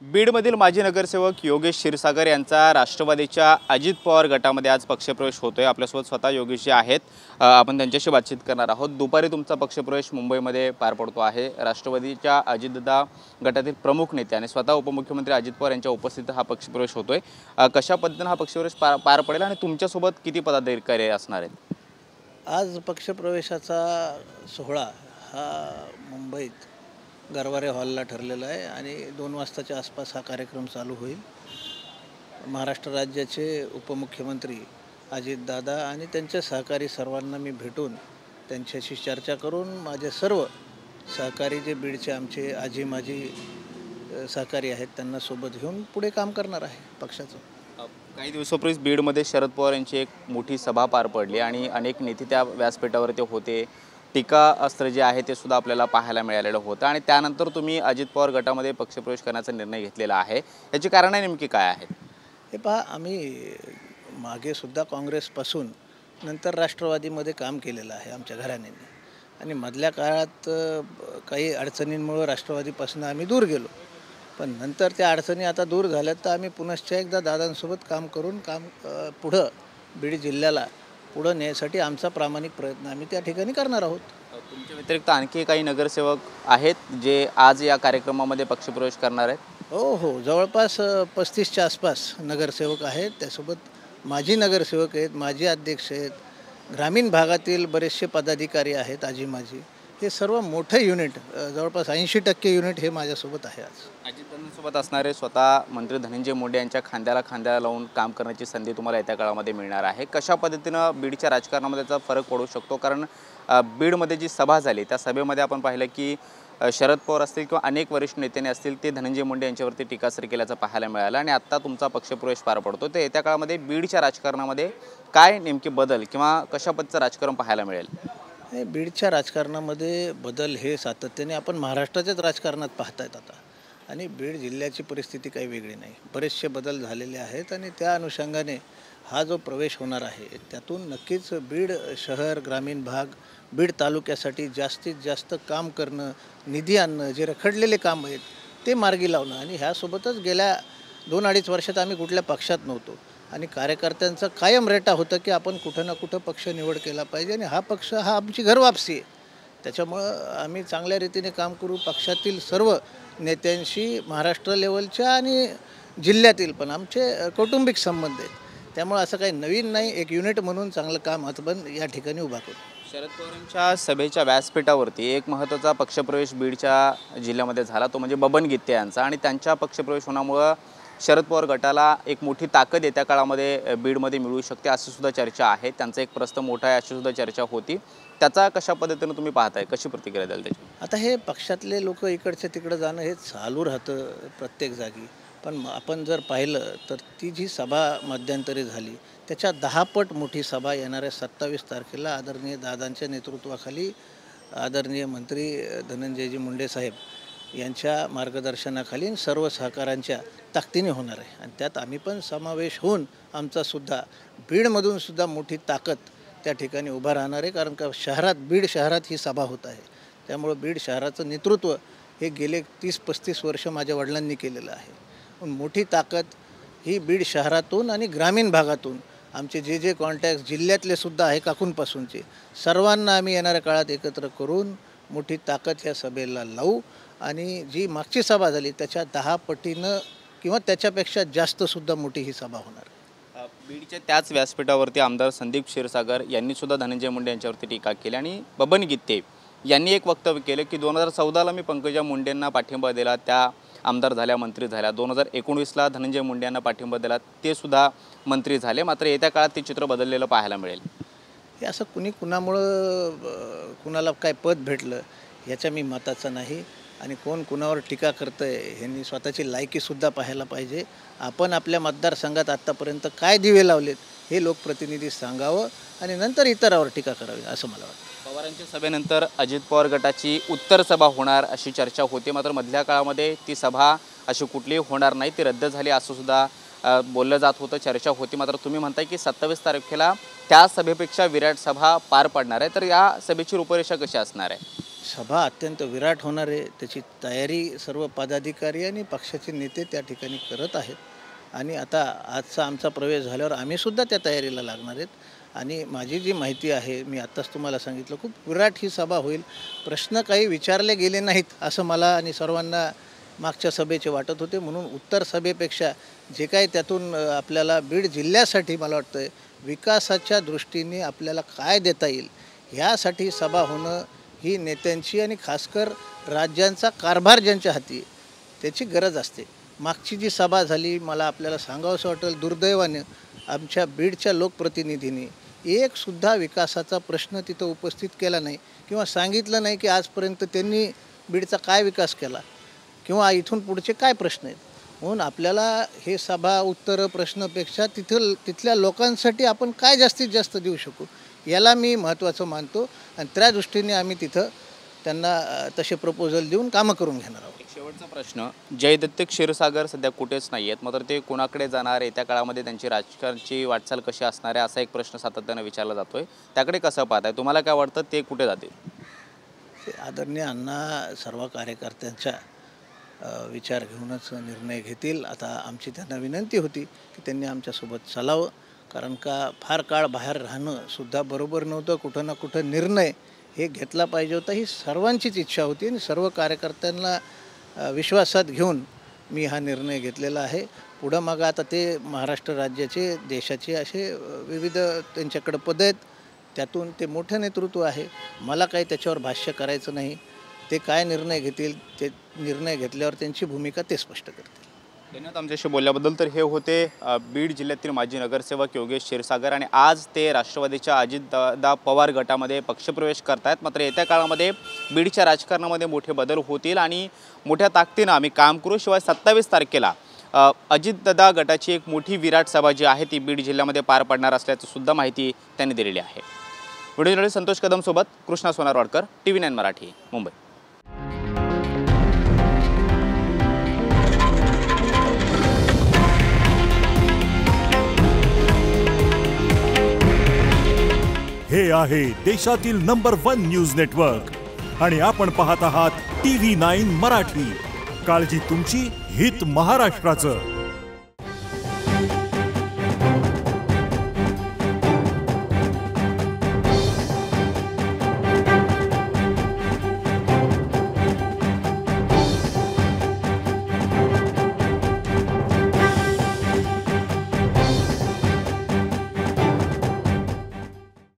बीडमधील माजी नगरसेवक योगेश क्षीरसागर यांचा राष्ट्रवादीच्या अजित पवार गटामध्ये आज पक्षप्रवेश होतोय। आपल्यासोबत स्वतः योगेशजी आहेत। आपण त्यांच्याशी बातचीत करणार आहोत। दुपारी तुमचा पक्षप्रवेश मुंबईमध्ये पार पडतो आहे। राष्ट्रवादीच्या अजितदादा गटातील प्रमुख नेते आणि स्वतः उपमुख्यमंत्री अजित पवार यांच्या उपस्थितीत हा पक्षप्रवेश होतोय। कशा पद्धतीने हा पक्षप्रवेश पार पडेल आणि तुमच्यासोबत किती पदाधिकारी असणार आहेत? आज पक्षप्रवेशाचा सोहळा हा मुंबईत गरवारे हॉलला ठरलेला आहे आणि 2 वाजताच्या आसपास हा कार्यक्रम चालू होईल। महाराष्ट्र राज्याचे उपमुख्यमंत्री अजितदादा आणि त्यांचे सहकारी सर्वांना मी भेटून त्यांच्याशी चर्चा करून माझे सर्व सहकारी जे बीडचे आमचे आजी माजी सहकारी आहेत त्यांना सोबत घेऊन पुढे काम करणार आहे पक्षाचं। काही दिवसापूर्वीच बीडमध्ये शरद पवार यांची एक मोठी सभा पार पडली आणि अनेक नेते त्या व्यासपीठावर ते होते। टीका अस्त्र जे आहे ते सुद्धा आपल्याला पाहायला मिळालेलं होतं आणि त्यानंतर तुम्ही अजित पवार गटामध्ये पक्षप्रवेश करण्याचा निर्णय घेतलेला आहे। याची कारणे नेमकी काय आहेत? हे पहा, आम्ही मागे सुद्धा काँग्रेसपासून नंतर राष्ट्रवादीमध्ये काम केलेलं आहे आमच्या घराण्याने आणि मधल्या काळात काही अडचणींमुळे राष्ट्रवादीपासून आम्ही दूर गेलो, पण नंतर त्या अडचणी आता दूर झाल्यात तर आम्ही पुनश्च एकदा दादांसोबत काम करून पुढं बीड जिल्ह्याला पुढं नेण्यासाठी आमचा प्रामाणिक प्रयत्न आम्ही त्या ठिकाणी करणार आहोत। तुमच्या व्यतिरिक्त आणखी काही नगरसेवक आहेत जे आज या कार्यक्रमामध्ये पक्षप्रवेश करणार आहेत? हो, जवळपास 35च्या आसपास नगरसेवक आहेत। त्यासोबत माजी नगरसेवक आहेत, माजी अध्यक्ष आहेत, ग्रामीण भागातील बरेचसे पदाधिकारी आहेत, आजी माजी। हे सर्व मोठं युनिट, जवळपास 80% युनिट हे माझ्यासोबत आहे। आज अजितदादांसोबत असणारे स्वतः मंत्री धनंजय मुंडे यांच्या खांद्याला खांद्याला लावून काम करण्याची संधी तुम्हाला येत्या काळामध्ये मिळणार आहे। कशा पद्धतीनं बीडच्या राजकारणामध्ये त्याचा फरक पडू शकतो? कारण बीडमध्ये जी सभा झाली त्या सभेमध्ये आपण पाहिलं की शरद पवार असतील किंवा अनेक वरिष्ठ नेत्यांनी असतील ते धनंजय मुंडे यांच्यावरती टीकास्त्र केल्याचं पाहायला मिळालं आणि आत्ता तुमचा पक्षप्रवेश पार पडतो। तर येत्या काळामध्ये बीडच्या राजकारणामध्ये काय नेमके बदल किंवा कशा पद्धतीचं राजकारण पाहायला मिळेल? बीडच्या राजकारणामध्ये बदल हे सातत्याने आपण महाराष्ट्राच्याच राजकारणात पाहतायत आता, आणि बीड जिल्ह्याची परिस्थिती काही वेगळी नाही। बरेचसे बदल झालेले आहेत आणि त्या अनुषंगाने हा जो प्रवेश होणार आहे त्यातून नक्कीच बीड शहर, ग्रामीण भाग, बीड तालुक्यासाठी जास्तीत जास्त काम करणं, निधी आणणं, जे रखडलेले काम आहेत ते मार्गी लावणं आणि ह्यासोबतच गेल्या 2-2.5 वर्षात आम्ही कुठल्या पक्षात नव्हतो आणि कार्यकर्त्यांचा कायम रेटा होतं की आपण कुठं ना कुठं पक्ष निवड केला पाहिजे आणि हा पक्ष हा आमची घरवापसी आहे। त्याच्यामुळं आम्ही चांगल्या रीतीने काम करू। पक्षातील सर्व नेत्यांशी महाराष्ट्र लेवलच्या आणि जिल्ह्यातील पण आमचे कौटुंबिक संबंध आहेत, त्यामुळे असं काही नवीन नाही। एक युनिट म्हणून चांगलं काम आपण या ठिकाणी उभा करू। शरद पवारांच्या सभेच्या व्यासपीठावरती एक महत्त्वाचा पक्षप्रवेश बीडच्या जिल्ह्यामध्ये झाला, तो म्हणजे बबन गीते यांचा, आणि त्यांच्या पक्षप्रवेश होण्यामुळं शरद पवार गटाला एक मोठी ताकद येत्या काळामध्ये बीडमध्ये मिळू शकते अशी सुद्धा चर्चा आहे। त्यांचा एक प्रश्न मोठा आहे अशी सुद्धा चर्चा होती। त्याचा कशा पद्धतीने तुम्ही पाहताय, कशी प्रतिक्रिया द्याल त्याची? आता हे पक्षातले लोक इकडच्या तिकडं जाणं हे चालू राहतं प्रत्येक जागी, पण आपण जर पाहिलं तर ती जी सभा मध्यंतरी झाली त्याच्या 10 पट मोठी सभा येणाऱ्या 27 तारखेला आदरणीय दादांच्या नेतृत्वाखाली आदरणीय मंत्री धनंजयजी मुंडे साहेब यांच्या मार्गदर्शनाखाली सर्व सहकाऱ्यांच्या ताकदीने होणार आहे आणि त्यात आम्ही पण समावेश होऊन आमचासुद्धा बीडमधून सुद्धा मोठी ताकद त्या ठिकाणी उभा राहणार आहे। कारण का बीड शहरात ही सभा होत आहे, त्यामुळं बीड शहराचं नेतृत्व हे गेले 30-35 वर्ष माझ्या वडिलांनी केलेलं आहे। पण मोठी ताकद ही बीड शहरातून आणि ग्रामीण भागातून आमचे जे कॉन्टॅक्ट जिल्ह्यातले सुद्धा आहे काकूनपासूनचे सर्वांना आम्ही येणाऱ्या काळात एकत्र करून मोठी ताकद ह्या सभेला लावू आणि जी मागची सभा झाली त्याच्या 10 पटीनं किंवा त्याच्यापेक्षा जास्तसुद्धा मोठी ही सभा होणार। बीडच्या त्याच व्यासपीठावरती आमदार संदीप क्षीरसागर यांनी सुद्धा धनंजय मुंडे यांच्यावरती टीका केली आणि बबन गीते यांनी एक वक्तव्य केलं की 2014ला मी पंकजा मुंडेंना पाठिंबा दिला, त्या आमदार झाल्या, मंत्री झाल्या। 2019ला धनंजय मुंडे यांना पाठिंबा दिला, ते सुद्धा मंत्री झाले। मात्र येत्या काळात ते चित्र बदललेलं पाहायला मिळेल। हे असं कुणामुळं कुणाला काय पद भेटलं याच्या मी मताचा नाही आणि कोण कुणावर टीका करतं आहे ह्यांनी स्वतःची लायकीसुद्धा पाहायला पाहिजे। आपण आपल्या मतदारसंघात आत्तापर्यंत काय दिवे लावलेत हे लोकप्रतिनिधी सांगावं आणि नंतर इतरावर टीका करावी असं मला वाटतं। पवारांच्या सभेनंतर अजित पवार गटाची उत्तर सभा होणार अशी चर्चा होती, मात्र मधल्या काळामध्ये ती सभा अशी कुठलीही होणार नाही, ती रद्द झाली असं सुद्धा बोललं जात होतं, चर्चा होती। मात्र तुम्ही म्हणताय की 27 तारखेला त्या सभेपेक्षा विराट सभा पार पडणार आहे, तर या सभेची रूपरेषा कशी असणार आहे? सभा अत्यंत विराट होणार आहे. त्याची तयारी सर्व पदाधिकारी आणि पक्षाचे नेते त्या ठिकाणी करत आहेत. आणि आता आजचा आमचा प्रवेश झाल्यावर आम्हीसुद्धा त्या तयारीला लागणार आहेत. आणि माझी जी माहिती आहे, मी आत्ताच तुम्हाला सांगितलं, खूप विराट ही सभा होईल. प्रश्न काही विचारले गेले नाहीत असं मला आणि सर्वांना मागच्या सभेचे वाटत होते. म्हणून उत्तर सभेपेक्षा जे काही त्यातून आपल्याला बीड जिल्ह्यासाठी मला वाटतं विकासाच्या दृष्टीने आपल्याला काय देता येईल ह्यासाठी सभा होणं ही नेत्यांची आणि खासकर राज्यांचा कारभार ज्यांच्या हाती आहे, त्याची गरज असते. मागची जी सभा झाली, मला आपल्याला सांगावंसं वाटेल, दुर्दैवाने आमच्या बीडच्या लोकप्रतिनिधींनी एकसुद्धा विकासाचा प्रश्न तिथं उपस्थित केला नाही किंवा सांगितलं नाही की आजपर्यंत त्यांनी बीडचा काय विकास केला किंवा इथून पुढचे काय प्रश्न आहेत. म्हणून आपल्याला हे सभा उत्तर प्रश्नापेक्षा तिथल्या लोकांसाठी आपण काय जास्तीत जास्त देऊ शकू याला मी महत्त्वाचं मानतो. आणि त्या दृष्टीने आम्ही तिथं त्यांना तसे प्रपोजल देऊन कामं करून घेणार आहोत. शेवटचा प्रश्न, जयदत्त क्षीरसागर सध्या कुठेच नाही आहेत, मात्र ते कोणाकडे जाणार, येत्या काळामध्ये त्यांची राजकारणाची वाटचाल कशी असणार आहे असा एक प्रश्न सातत्यानं विचारला जातोय. त्याकडे कसं पाहताय, तुम्हाला काय वाटतं ते कुठे जातील? आदरणीय अण्णा सर्व कार्यकर्त्यांच्या विचार घेऊनच निर्णय घेतील. आता आमची त्यांना विनंती होती की त्यांनी आमच्यासोबत चालावं, कारण का फार काळ बाहेर राहणं सुद्धा बरोबर नव्हतं. कुठं ना कुठं निर्णय हे घेतला पाहिजे होता, ही सर्वांचीच इच्छा होती आणि सर्व कार्यकर्त्यांना विश्वासात घेऊन मी हा निर्णय घेतलेला आहे. पुढं मग आता ते महाराष्ट्र राज्याचे देशाचे असे विविध त्यांच्याकडे पद आहेत, त्यातून ते मोठं नेतृत्व आहे. मला काही त्याच्यावर भाष्य करायचं नाही. ते काय निर्णय घेतील, ते निर्णय घेतल्यावर त्यांची भूमिका ते स्पष्ट करतील. धन्यवाद आमच्याशी बोलल्याबद्दल. तर हे होते बीड जिल्ह्यातील माजी नगरसेवक योगेश क्षीरसागर आणि आज ते राष्ट्रवादीच्या अजितदादा पवार गटामध्ये पक्षप्रवेश करतायत. मात्र येत्या काळामध्ये बीडच्या राजकारणामध्ये मोठे बदल होतील आणि मोठ्या ताकदीनं आम्ही काम करू. शिवाय 27 तारखेला अजितदादा गटाची एक मोठी विराट सभा जी आहे ती बीड जिल्ह्यामध्ये पार पडणार असल्याची सुद्धा माहिती त्यांनी दिलेली आहे. व्हिडिओ जर्नलिस्ट संतोष कदम सोबत कृष्णा सोनारवाडकर, TV9 मराठी, मुंबई. हे आहे देशातील नंबर 1 न्यूज नेटवर्क आणि आपण पाहत आहात TV9 मराठी. काळजी तुमची, हित महाराष्ट्राचं.